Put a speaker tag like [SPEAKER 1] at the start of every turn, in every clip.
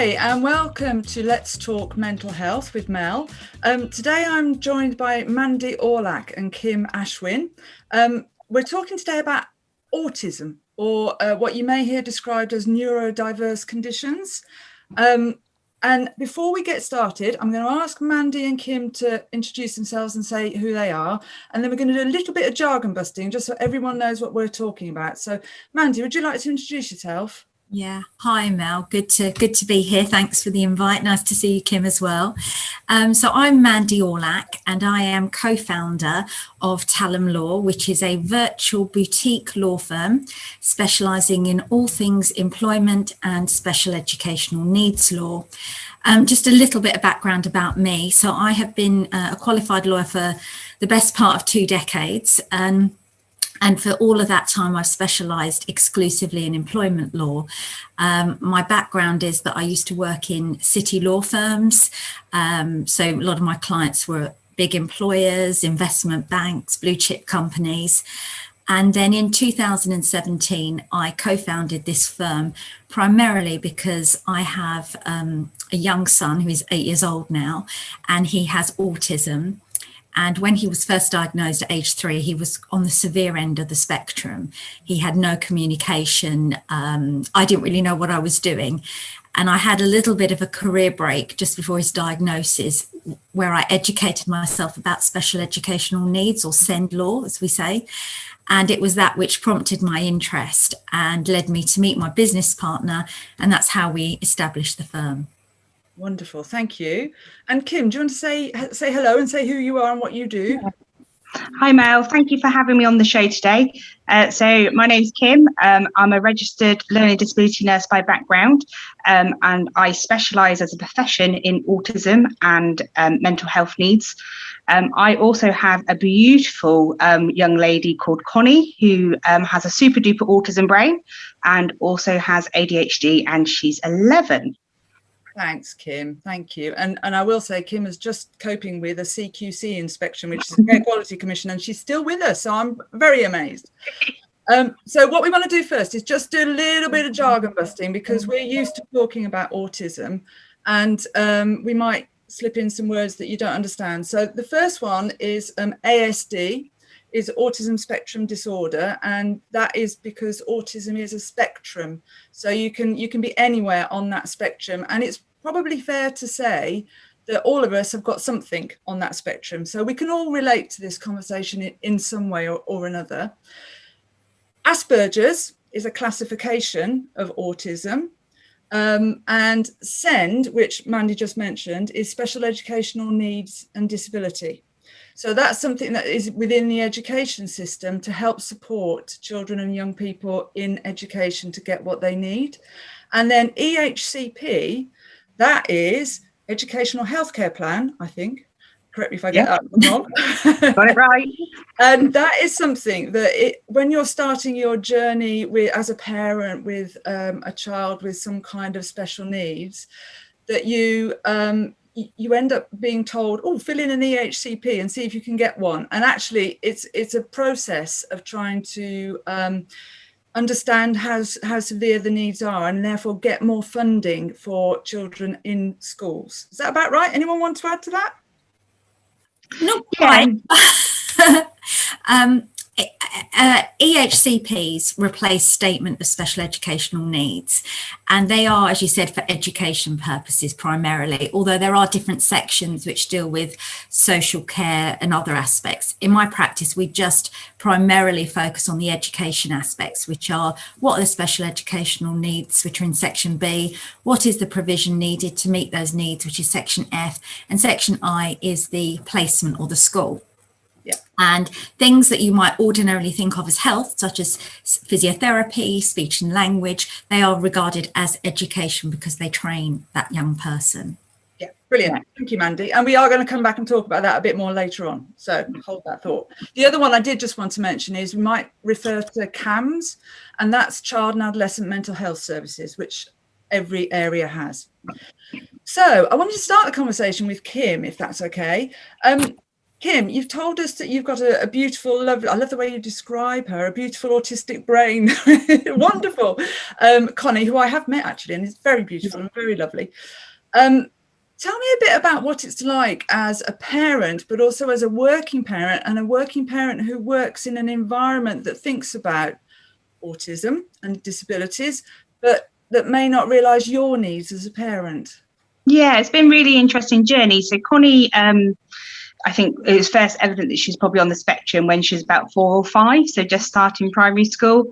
[SPEAKER 1] Hi, and welcome to Let's Talk Mental Health with Mel. Today I'm joined by Mandy Aulak and Kim Ashwin. We're talking today about autism, or what you may hear described as neuro-diverse conditions. And before we get started, I'm going to ask Mandy and Kim to introduce themselves and say who they are. And then we're going to do a little bit of jargon busting, just so everyone knows what we're talking about. So Mandy, would you like to introduce yourself?
[SPEAKER 2] Yeah. Hi, Mel. Good to be here. Thanks for the invite. Nice to see you, Kim, as well. So I'm Mandy Aulak, and I am co-founder of Talem Law, which is a virtual boutique law firm specialising in all things employment and special educational needs law. Just a little bit of background about me. So I have been a qualified lawyer for the best part of 2 decades. And for all of that time, I've specialised exclusively in employment law. My background is that I used to work in city law firms. So a lot of my clients were big employers, investment banks, blue chip companies. And then in 2017, I co-founded this firm primarily because I have a young son who is 8 years old now, and he has autism. And when he was first diagnosed at age 3, he was on the severe end of the spectrum. He had no communication. I didn't really know what I was doing. And I had a little bit of a career break just before his diagnosis, where I educated myself about special educational needs, or SEND law, as we say. And it was that which prompted my interest and led me to meet my business partner. And that's how we established the firm.
[SPEAKER 1] Wonderful, thank you. And Kim, do you want to say hello and say who you are and what you do?
[SPEAKER 3] Hi Mel, thank you for having me on the show today. So my name's Kim. I'm a registered learning disability nurse by background, and I specialise as a profession in autism and mental health needs. I also have a beautiful young lady called Connie who has a super duper autism brain and also has ADHD, and she's 11.
[SPEAKER 1] Thanks, Kim. Thank you. And I will say Kim is just coping with a CQC inspection, which is a Care Quality Commission, and she's still with us. So I'm very amazed. So what we want to do first is just do a little bit of jargon busting, because we're used to talking about autism, and we might slip in some words that you don't understand. So the first one is ASD. Is autism spectrum disorder, and that is because autism is a spectrum, so you can be anywhere on that spectrum, and it's probably fair to say that all of us have got something on that spectrum, so we can all relate to this conversation in some way or another. Asperger's is a classification of autism, and SEND, which Mandy just mentioned, is special educational needs and disability. So that's something that is within the education system to help support children and young people in education to get what they need. And then EHCP, that is Educational Healthcare Plan, I think. Correct me if I get that wrong.
[SPEAKER 3] Got it right.
[SPEAKER 1] And that is something that when you're starting your journey as a parent with a child with some kind of special needs, that you end up being told, oh, fill in an EHCP and see if you can get one. And actually, it's a process of trying to understand how severe the needs are, and therefore get more funding for children in schools. Is that about right? Anyone want to add to that?
[SPEAKER 2] Not quite. EHCPs replace statement of special educational needs, and they are, as you said, for education purposes primarily, although there are different sections which deal with social care and other aspects. In my practice, we just primarily focus on the education aspects, which are what are the special educational needs, which are in section B, what is the provision needed to meet those needs, which is section F, and section I is the placement or the school.
[SPEAKER 1] Yeah.
[SPEAKER 2] And things that you might ordinarily think of as health, such as physiotherapy, speech and language, they are regarded as education because they train that young person.
[SPEAKER 1] Yeah, brilliant. Thank you, Mandy. And we are going to come back and talk about that a bit more later on. So hold that thought. The other one I did just want to mention is we might refer to CAMS, and that's Child and Adolescent Mental Health Services, which every area has. So I wanted to start the conversation with Kim, if that's okay. Kim, you've told us that you've got a beautiful, lovely, I love the way you describe her, a beautiful autistic brain. Wonderful. Connie, who I have met actually, and is very beautiful and very lovely. Tell me a bit about what it's like as a parent, but also as a working parent, and a working parent who works in an environment that thinks about autism and disabilities, but that may not realise your needs as a parent.
[SPEAKER 3] Yeah, it's been a really interesting journey. So Connie, I think it was first evident that she's probably on the spectrum when she was about 4 or 5, so just starting primary school.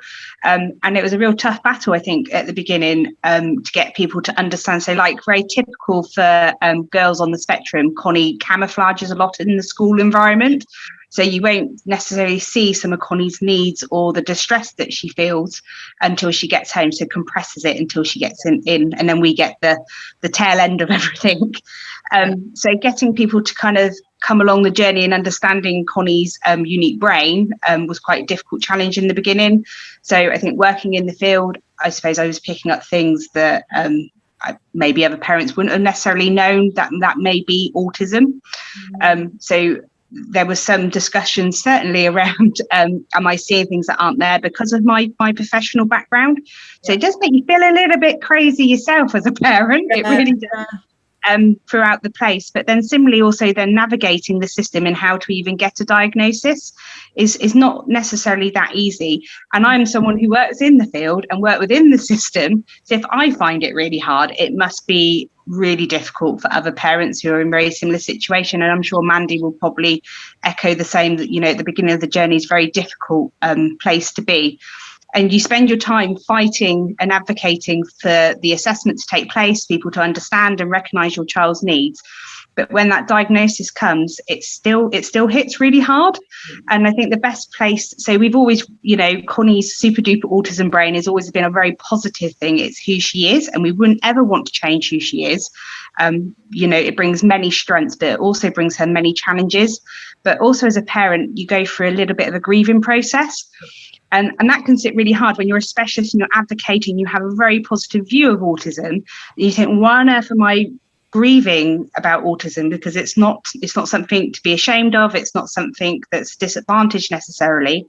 [SPEAKER 3] And it was a real tough battle, I think, at the beginning to get people to understand. So like very typical for girls on the spectrum, Connie camouflages a lot in the school environment. So you won't necessarily see some of Connie's needs or the distress that she feels until she gets home. So compresses it until she gets in and then we get the tail end of everything. So getting people to kind of come along the journey and understanding Connie's unique brain was quite a difficult challenge in the beginning. So I think working in the field, I suppose I was picking up things that maybe other parents wouldn't have necessarily known that may be autism. So there was some discussion certainly around am I seeing things that aren't there because of my professional background. So it does make you feel a little bit crazy yourself as a parent. It really does. Throughout the place, but then similarly also then navigating the system and how to even get a diagnosis is not necessarily that easy. And I'm someone who works in the field and work within the system, so if I find it really hard, it must be really difficult for other parents who are in very similar situation. And I'm sure Mandy will probably echo the same, that at the beginning of the journey is a very difficult place to be. And you spend your time fighting and advocating for the assessment to take place, people to understand and recognise your child's needs. But when that diagnosis comes, it still hits really hard. And I think the best place, so we've always, Connie's super duper autism brain has always been a very positive thing. It's who she is, and we wouldn't ever want to change who she is. It brings many strengths, but it also brings her many challenges. But also as a parent, you go through a little bit of a grieving process. And that can sit really hard when you're a specialist and you're advocating, you have a very positive view of autism. You think, why on earth am I grieving about autism? Because it's not something to be ashamed of. It's not something that's disadvantaged necessarily.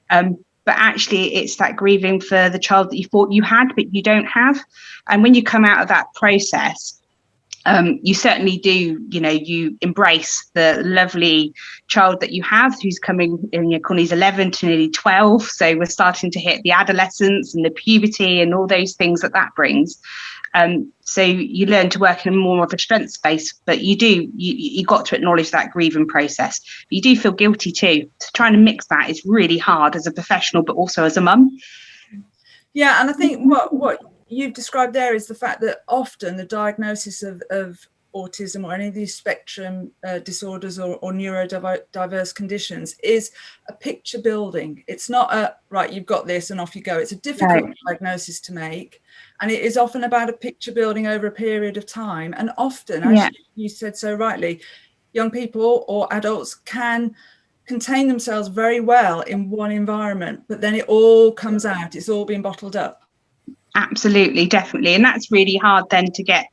[SPEAKER 3] But actually, it's that grieving for the child that you thought you had, but you don't have. And when you come out of that process, you certainly do, you embrace the lovely child that you have who's coming in. Connie's 11 to nearly 12. So we're starting to hit the adolescence and the puberty and all those things that brings. So you learn to work in more of a strength space, but you got to acknowledge that grieving process. But you do feel guilty too. So trying to mix that is really hard as a professional, but also as a mum.
[SPEAKER 1] Yeah, and I think what you've described there is the fact that often the diagnosis of autism or any of these spectrum disorders or neurodiverse conditions is a picture building. It's not a, right, you've got this and off you go. It's a difficult diagnosis to make. And it is often about a picture building over a period of time. And often, as you said so rightly, young people or adults can contain themselves very well in one environment, but then it all comes out. It's all been bottled up.
[SPEAKER 3] Absolutely, definitely. And that's really hard then to get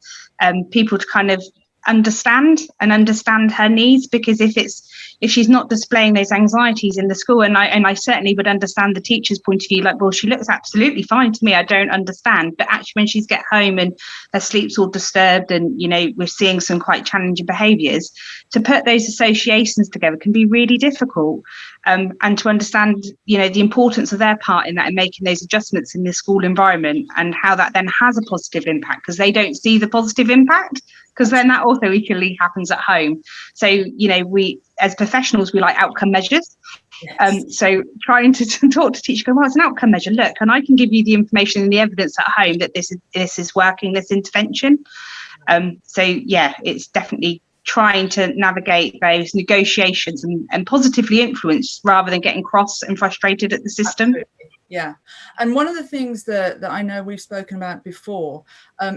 [SPEAKER 3] people to kind of understand her needs, because if she's not displaying those anxieties in the school, and I certainly would understand the teacher's point of view, like, well, she looks absolutely fine to me, I don't understand. But actually when she's get home and her sleep's all disturbed and we're seeing some quite challenging behaviours, to put those associations together can be really difficult. And to understand the importance of their part in that and making those adjustments in the school environment, and how that then has a positive impact, because they don't see the positive impact, because then that also equally happens at home. So we as professionals, we like outcome measures. Yes. So trying to talk to teachers, go, well, it's an outcome measure, look, and I can give you the information and the evidence at home that this is working, this intervention. So yeah, it's definitely trying to navigate those negotiations and positively influence rather than getting cross and frustrated at the system.
[SPEAKER 1] Absolutely. Yeah. And one of the things that I know we've spoken about before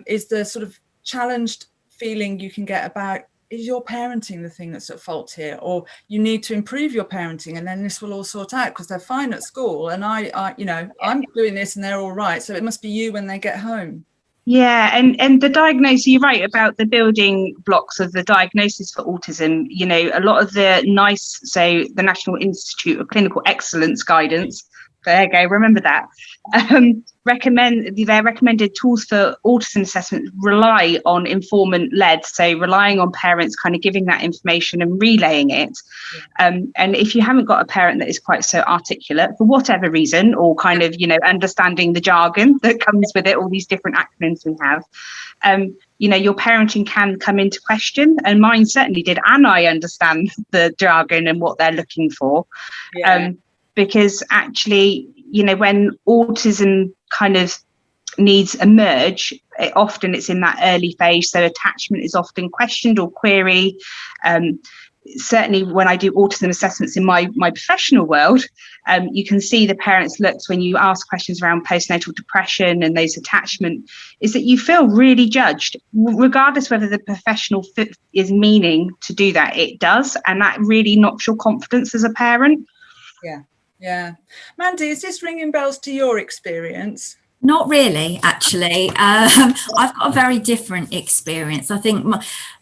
[SPEAKER 1] is the sort of challenged feeling you can get about, is your parenting the thing that's at fault here, or you need to improve your parenting and then this will all sort out because they're fine at school and I'm doing this and they're all right, so it must be you when they get home.
[SPEAKER 3] Yeah, and the diagnosis, you're right about the building blocks of the diagnosis for autism. You know, a lot of the NICE, so the National Institute of Clinical Excellence guidance, there you go, remember that, their recommended tools for autism assessment rely on informant-led, so relying on parents kind of giving that information and relaying it. And if you haven't got a parent that is quite so articulate for whatever reason, or kind of, you know, understanding the jargon that comes with it, all these different acronyms we have, you know, your parenting can come into question, and mine certainly did. And I understand the jargon and what they're looking for. Because actually, you know, when autism kind of needs emerge, often it's in that early phase. So attachment is often questioned or queried. Certainly when I do autism assessments in my professional world, you can see the parents' looks when you ask questions around postnatal depression and those attachment, is that you feel really judged, regardless whether the professional fit is meaning to do that. It does, and that really knocks your confidence as a parent.
[SPEAKER 1] Yeah. Mandy, is this ringing bells to your experience?
[SPEAKER 2] Not really, actually. I've got a very different experience. I think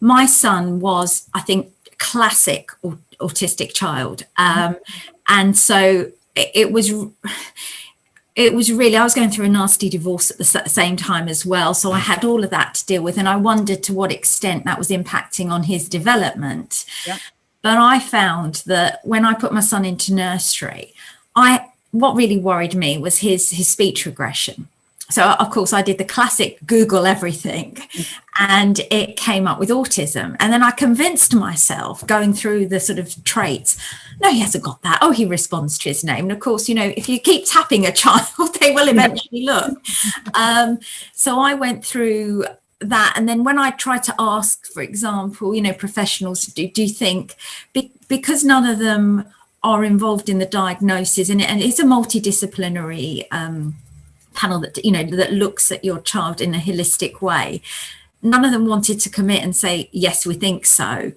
[SPEAKER 2] my son was, I think, classic autistic child. And so it was really, I was going through a nasty divorce at the same time as well. So I had all of that to deal with. And I wondered to what extent that was impacting on his development. Yeah. But I found that when I put my son into nursery, what really worried me was his speech regression. So, of course, I did the classic Google everything, and it came up with autism. And then I convinced myself, going through the sort of traits, no, he hasn't got that. Oh, he responds to his name. And of course, you know, if you keep tapping a child, they will eventually look. So I went through that. And then when I tried to ask, for example, you know, professionals, do you think, because none of them are involved in the diagnosis, and it's a multidisciplinary panel that, you know, that looks at your child in a holistic way, none of them wanted to commit and say, yes, we think so.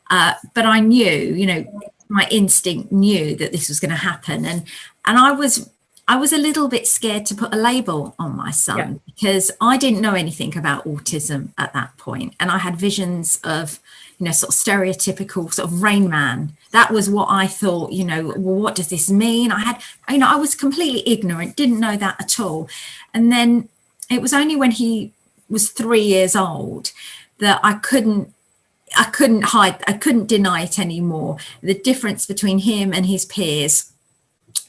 [SPEAKER 2] But I knew, you know, my instinct knew that this was going to happen. And I was a little bit scared to put a label on my son, because I didn't know anything about autism at that point. And I had visions of, you know, sort of stereotypical sort of Rain Man. That was what I thought, you know, well, what does this mean? I was completely ignorant, didn't know that at all. And then it was only when he was 3 years old that I couldn't deny it anymore. The difference between him and his peers,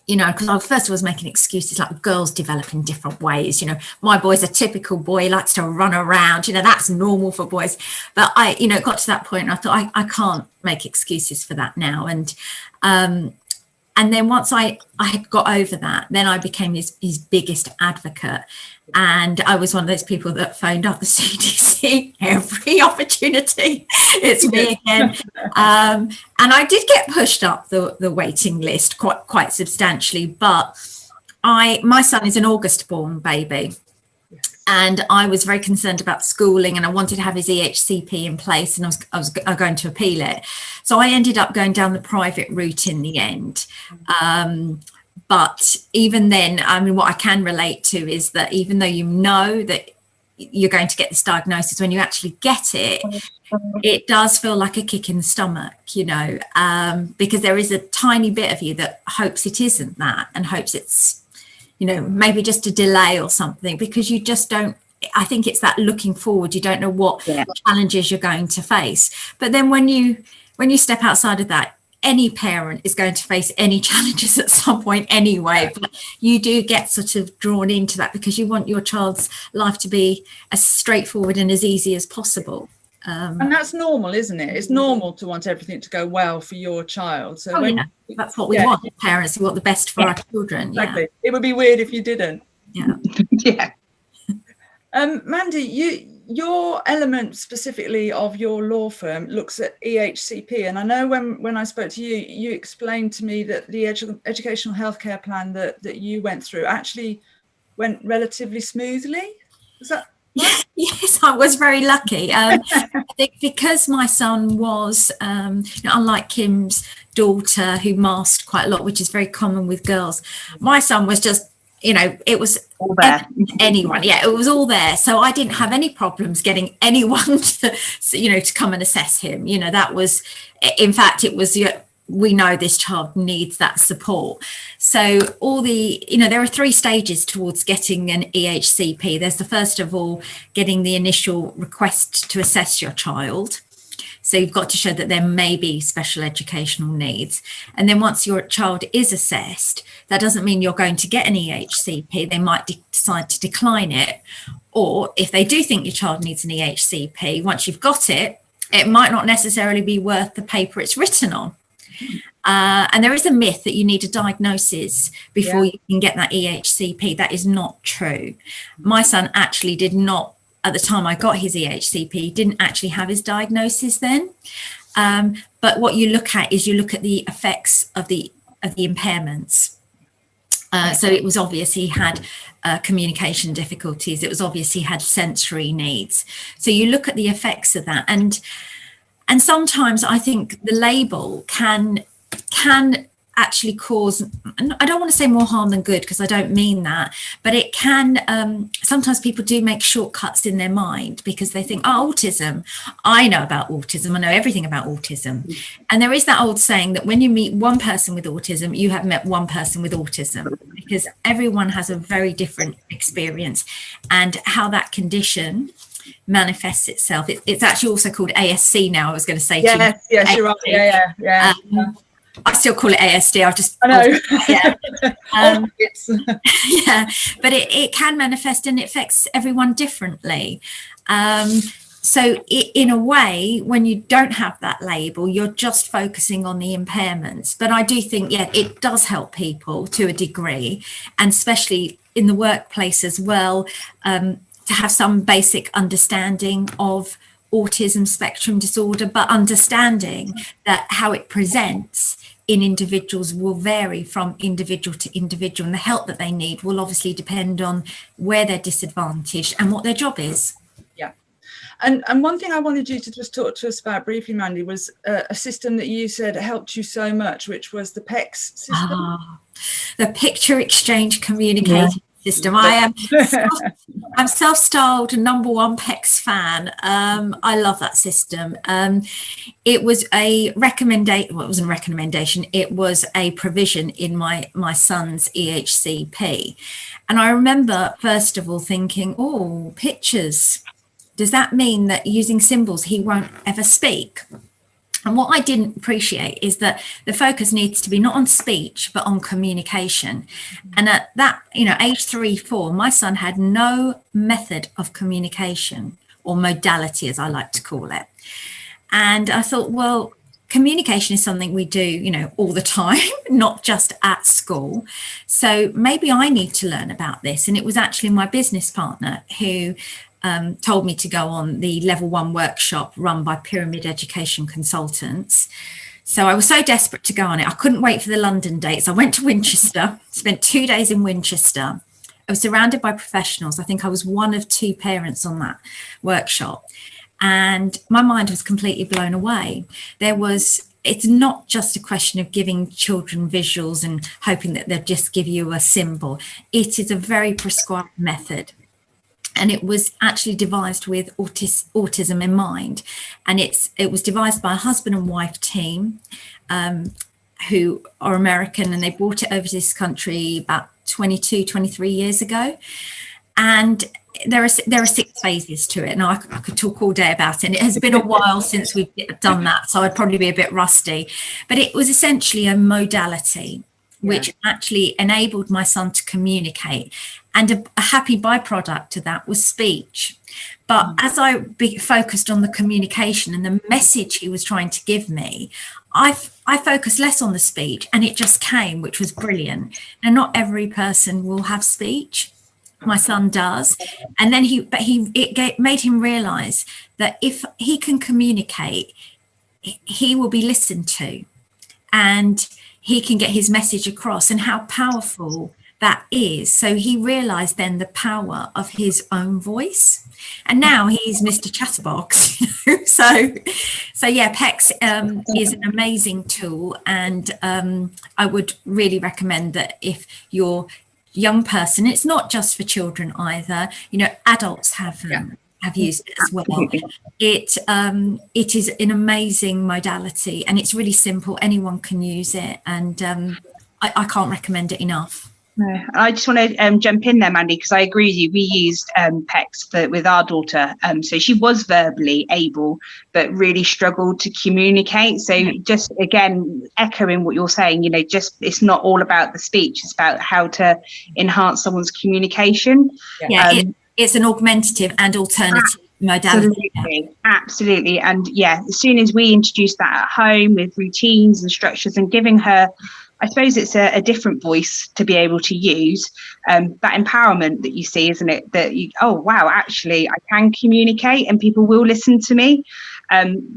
[SPEAKER 2] you know, because I first was making excuses like girls develop in different ways. You know, my boy's a typical boy, he likes to run around, you know, that's normal for boys. But I, you know, it got to that point and I thought I can't make excuses for that now. And then once I had got over that, then I became his biggest advocate. And I was one of those people that phoned up the CDC every opportunity. It's me again. And I did get pushed up the waiting list quite substantially. But my son is an August-born baby. And I was very concerned about schooling, and I wanted to have his EHCP in place, and I was going to appeal it. So I ended up going down the private route in the end. But even then, I mean, what I can relate to is that even though you know that you're going to get this diagnosis, when you actually get it, it does feel like a kick in the stomach, you know, because there is a tiny bit of you that hopes it isn't that, and hopes it's, you know, maybe just a delay or something, because you just don't, I think it's that looking forward, you don't know what challenges you're going to face. But then when you step outside of that, any parent is going to face any challenges at some point anyway, but you do get sort of drawn into that because you want your child's life to be as straightforward and as easy as possible.
[SPEAKER 1] And that's normal, isn't it? It's normal to want everything to go well for your child. So
[SPEAKER 2] that's what we want, parents. We want the best for our children.
[SPEAKER 1] Exactly. It would be weird if you didn't.
[SPEAKER 2] Yeah.
[SPEAKER 1] Mandy, your element specifically of your law firm looks at EHCP, and I know when I spoke to you, you explained to me that the educational healthcare plan that you went through actually went relatively smoothly. Was that right?
[SPEAKER 2] Yes, I was very lucky. I think because my son was, unlike Kim's daughter who masked quite a lot, which is very common with girls, my son was just you know, it was
[SPEAKER 3] all there.
[SPEAKER 2] Anyone, yeah, it was all there. So I didn't have any problems getting anyone to, you know, to come and assess him. You know, that was, in fact, it was, we know this child needs that support. So all the, you know, there are 3 stages towards getting an EHCP. There's the first of all, getting the initial request to assess your child. So you've got to show that there may be special educational needs. And then once your child is assessed, that doesn't mean you're going to get an EHCP. They might decide to decline it. Or if they do think your child needs an EHCP, once you've got it, it might not necessarily be worth the paper it's written on. And there is a myth that you need a diagnosis before you can get that EHCP. That is not true. My son actually did not, at the time I got his EHCP, didn't actually have his diagnosis then. But what you look at is you look at the effects of the impairments. So it was obvious he had communication difficulties. It was obvious he had sensory needs. So you look at the effects of that. And sometimes I think the label can actually cause, I don't want to say more harm than good, because I don't mean that, but it can, sometimes people do make shortcuts in their mind because they think, oh, autism, I know about autism, I know everything about autism. And there is that old saying that when you meet one person with autism, you have met one person with autism, because everyone has a very different experience, and how that condition manifests itself. It's actually also called ASC now, I was going to say.
[SPEAKER 1] Yes, you're right. Yeah.
[SPEAKER 2] I still call it ASD.
[SPEAKER 1] I know.
[SPEAKER 2] Yeah. Yeah, but it can manifest and it affects everyone differently. So in a way, when you don't have that label, you're just focusing on the impairments. But I do think, yeah, it does help people to a degree, and especially in the workplace as well, to have some basic understanding of autism spectrum disorder, but understanding that how it presents in individuals will vary from individual to individual, and the help that they need will obviously depend on where they're disadvantaged and what their job is.
[SPEAKER 1] Yeah. And one thing I wanted you to just talk to us about briefly, Mandy, was a system that you said helped you so much, which was the PICS system.
[SPEAKER 2] The picture exchange communication system. I'm self-styled #1 PICS fan. I love that system. It was a recommendation. Well, it wasn't a recommendation. It was a provision in my son's EHCP. And I remember, first of all, thinking, oh, pictures. Does that mean that using symbols he won't ever speak? And what I didn't appreciate is that the focus needs to be not on speech, but on communication. And at that, age 3-4, my son had no method of communication, or modality, as I like to call it. And I thought, well, communication is something we do, all the time, not just at school. So maybe I need to learn about this. And it was actually my business partner who told me to go on the level 1 workshop run by Pyramid Education Consultants. So I was so desperate to go on it. I couldn't wait for the London dates. I went to Winchester, spent 2 days in Winchester. I was surrounded by professionals. I think I was one of 2 parents on that workshop. And my mind was completely blown away. It's not just a question of giving children visuals and hoping that they'll just give you a symbol. It is a very prescribed method. And it was actually devised with autism in mind. And it was devised by a husband and wife team who are American, and they brought it over to this country about 22, 23 years ago. And there are 6 phases to it. Now, I could talk all day about it. And it has been a while since we've done that, so I'd probably be a bit rusty. But it was essentially a modality which actually enabled my son to communicate. And a happy byproduct to that was speech. But as I focused on the communication and the message he was trying to give me, I focused less on the speech, and it just came, which was brilliant. And not every person will have speech. My son does. And then it made him realize that if he can communicate, he will be listened to, and he can get his message across, and how powerful that is. So he realized then the power of his own voice, and now he's Mr. Chatterbox. So yeah, PICS is an amazing tool, and I would really recommend that if you're young person. It's not just for children either. You know, adults have used it as well. It is an amazing modality, and it's really simple. Anyone can use it, and I can't recommend it enough.
[SPEAKER 3] No, I just want to jump in there, Mandy, because I agree with you. We used PICS with our daughter. So she was verbally able, but really struggled to communicate. So just, again, echoing what you're saying, you know, just it's not all about the speech. It's about how to enhance someone's communication.
[SPEAKER 2] It's an augmentative and alternative modality.
[SPEAKER 3] Absolutely. And as soon as we introduced that at home with routines and structures and giving her, I suppose it's a different voice to be able to use, that empowerment that you see, isn't it? That you, oh, wow, actually, I can communicate and people will listen to me,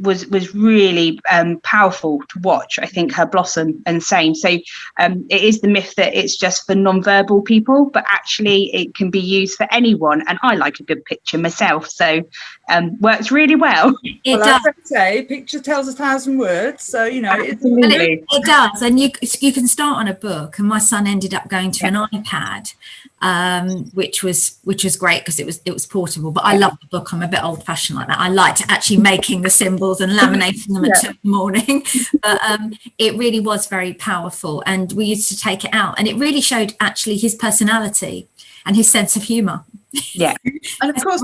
[SPEAKER 3] was really powerful to watch, I think, her blossom and sane. So it is the myth that it's just for non-verbal people, but actually it can be used for anyone. And I like a good picture myself, so works really well.
[SPEAKER 2] It does.
[SPEAKER 1] I say, picture tells 1,000 words, so you know.
[SPEAKER 3] Absolutely.
[SPEAKER 2] It does, and you can start on a book. And my son ended up going to an iPad, which was great because it was portable. But I love the book. I'm a bit old fashioned like that. I liked actually making the symbols and laminating them at 2 in the morning. But it really was very powerful, and we used to take it out, and it really showed actually his personality and his sense of humour.
[SPEAKER 3] Yeah,
[SPEAKER 1] and of course,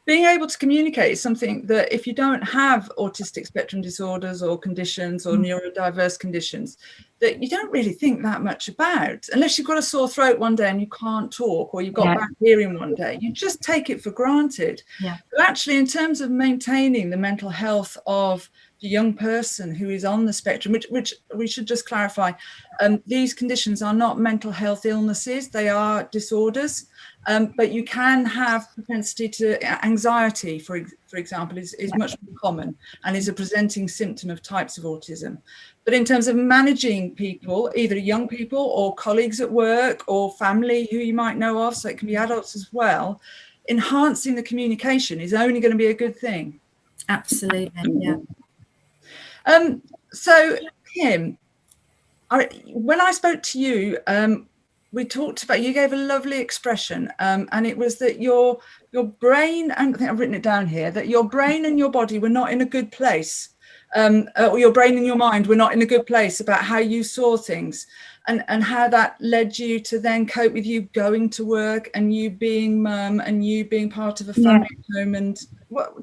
[SPEAKER 1] being able to communicate is something that if you don't have autistic spectrum disorders or conditions or neurodiverse conditions, that you don't really think that much about, unless you've got a sore throat one day and you can't talk, or you've got bad hearing one day. You just take it for granted. But actually, in terms of maintaining the mental health of the young person who is on the spectrum, which we should just clarify, these conditions are not mental health illnesses, they are disorders. But you can have propensity to anxiety, for example, is much more common and is a presenting symptom of types of autism. But in terms of managing people, either young people or colleagues at work or family who you might know of, so it can be adults as well, enhancing the communication is only going to be a good thing.
[SPEAKER 2] Absolutely,
[SPEAKER 1] So, Kim, when I spoke to you, we talked about, you gave a lovely expression, and it was that your brain, and I think I've written it down here, that your brain and your body were not in a good place, or your brain and your mind were not in a good place about how you saw things, and how that led you to then cope with you going to work and you being mum and you being part of a family home. And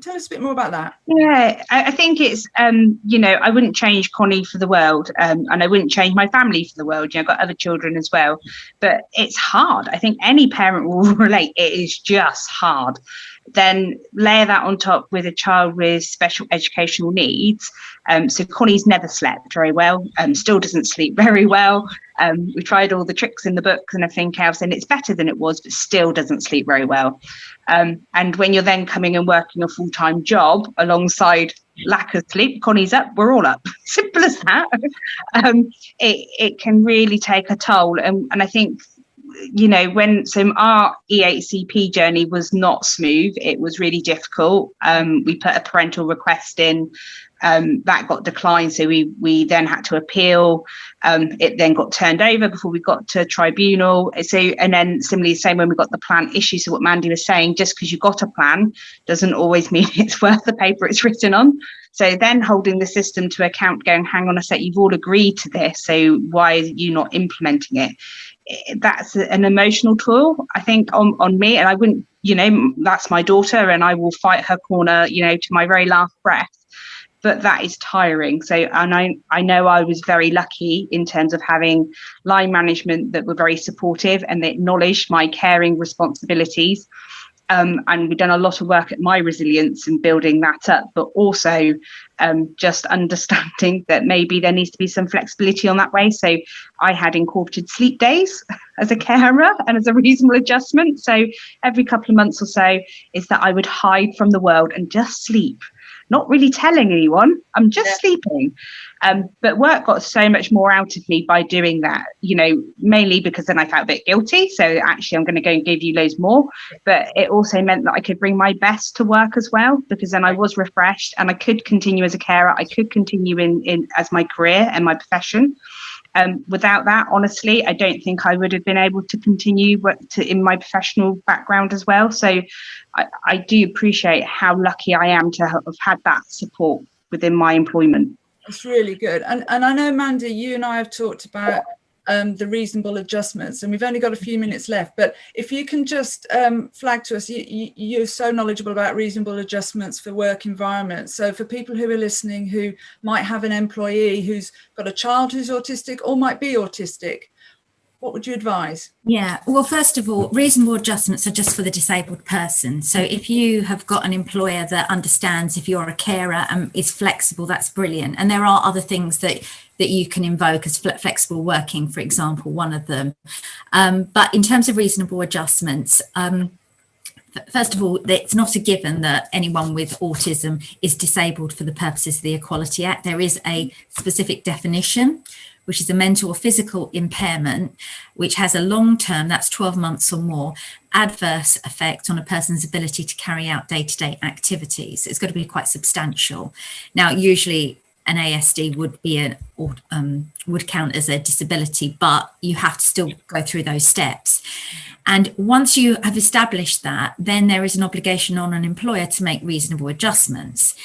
[SPEAKER 1] tell us a bit more about that.
[SPEAKER 3] I think it's, you know, I wouldn't change Connie for the world, and I wouldn't change my family for the world. You know, I've got other children as well, but it's hard. I think any parent will relate. It is just hard. Then layer that on top with a child with special educational needs. So Connie's never slept very well, still doesn't sleep very well. We tried all the tricks in the book and everything else, and it's better than it was, but still doesn't sleep very well. And when you're then coming and working a full-time job alongside lack of sleep, Connie's up, we're all up. Simple as that. It can really take a toll. And I think, you know, our EHCP journey was not smooth. It was really difficult. We put a parental request in, that got declined, so we then had to appeal. It then got turned over before we got to tribunal. So, and then similarly, same when we got the plan issue. So what Mandy was saying, just because you got a plan doesn't always mean it's worth the paper it's written on. So then holding the system to account, going, hang on a sec, you've all agreed to this, so why are you not implementing it? That's an emotional toll, I think, on me. And I wouldn't, you know, that's my daughter and I will fight her corner, you know, to my very last breath. But that is tiring. So, and I know I was very lucky in terms of having line management that were very supportive and they acknowledged my caring responsibilities. And we've done a lot of work at my resilience and building that up, but also just understanding that maybe there needs to be some flexibility on that way. So I had incorporated sleep days as a carer and as a reasonable adjustment. So every couple of months or so is that I would hide from the world and just sleep. Not really telling anyone, I'm just sleeping. But work got so much more out of me by doing that, you know, mainly because then I felt a bit guilty. So actually, I'm going to go and give you loads more. But it also meant that I could bring my best to work as well, because then I was refreshed and I could continue as a carer. I could continue in as my career and my profession. Without that, honestly, I don't think I would have been able to continue in my professional background as well. So I do appreciate how lucky I am to have had that support within my employment.
[SPEAKER 1] It's really good. And I know, Mandy, you and I have talked about the reasonable adjustments, and we've only got a few minutes left, but if you can just flag to us, you're so knowledgeable about reasonable adjustments for work environments. So for people who are listening who might have an employee who's got a child who's autistic or might be autistic, what would you advise?
[SPEAKER 2] Yeah, well, first of all, reasonable adjustments are just for the disabled person. So if you have got an employer that understands if you're a carer and is flexible, that's brilliant. And there are other things that you can invoke as flexible working, for example, one of them. But in terms of reasonable adjustments, first of all, it's not a given that anyone with autism is disabled for the purposes of the Equality Act. There is a specific definition, which is a mental or physical impairment, which has a long-term, that's 12 months or more, adverse effect on a person's ability to carry out day-to-day activities. It's got to be quite substantial. Now, usually an ASD would count as a disability, but you have to still go through those steps. And once you have established that, then there is an obligation on an employer to make reasonable adjustments.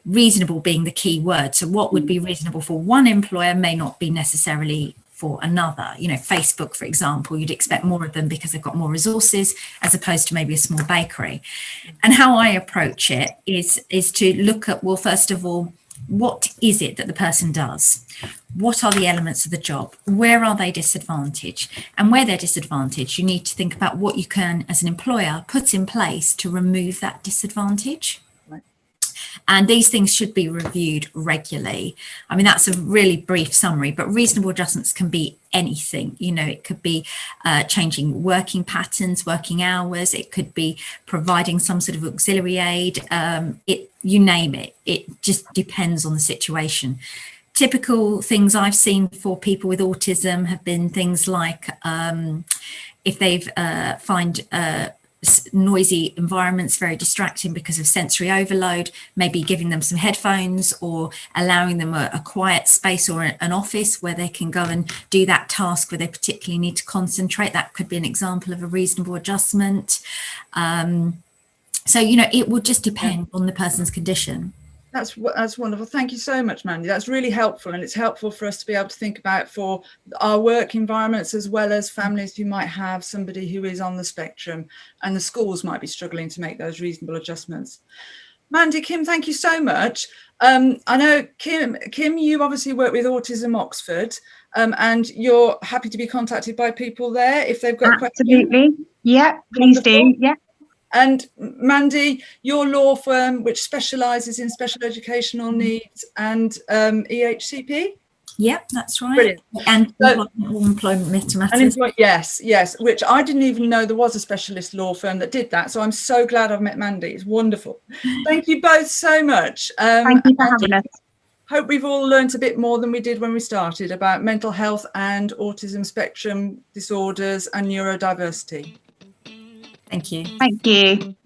[SPEAKER 2] Reasonable being the key word. So what would be reasonable for one employer may not be necessarily for another. You know, Facebook, for example, you'd expect more of them because they've got more resources as opposed to maybe a small bakery. And how I approach it is to look at, well, first of all, what is it that the person does? What are the elements of the job? Where are they disadvantaged? And where they're disadvantaged, you need to think about what you can, as an employer, put in place to remove that disadvantage. And these things should be reviewed regularly. I mean, that's a really brief summary, but reasonable adjustments can be anything. You know, it could be changing working patterns, working hours. It could be providing some sort of auxiliary aid. You name it. It just depends on the situation. Typical things I've seen for people with autism have been things like if they've find noisy environments very distracting because of sensory overload, maybe giving them some headphones or allowing them a quiet space or an office where they can go and do that task where they particularly need to concentrate. That could be an example of a reasonable adjustment. So, you know, it would just depend on the person's condition.
[SPEAKER 1] That's wonderful. Thank you so much, Mandy. That's really helpful, and it's helpful for us to be able to think about for our work environments as well as families who might have somebody who is on the spectrum, and the schools might be struggling to make those reasonable adjustments. Mandy, Kim, thank you so much. I know, Kim, you obviously work with Autism Oxford, and you're happy to be contacted by people there if they've got questions.
[SPEAKER 3] Absolutely. Yeah, please do. Yeah.
[SPEAKER 1] And Mandy, your law firm, which specialises in special educational needs and EHCP?
[SPEAKER 2] Yep, that's right.
[SPEAKER 1] Brilliant.
[SPEAKER 2] And employment matters.
[SPEAKER 1] Yes, which I didn't even know there was a specialist law firm that did that. So I'm so glad I've met Mandy. It's wonderful. Thank you both so much.
[SPEAKER 3] Thank you for having us.
[SPEAKER 1] Hope we've all learned a bit more than we did when we started about mental health and autism spectrum disorders and neurodiversity.
[SPEAKER 2] Thank you.
[SPEAKER 3] Thank you.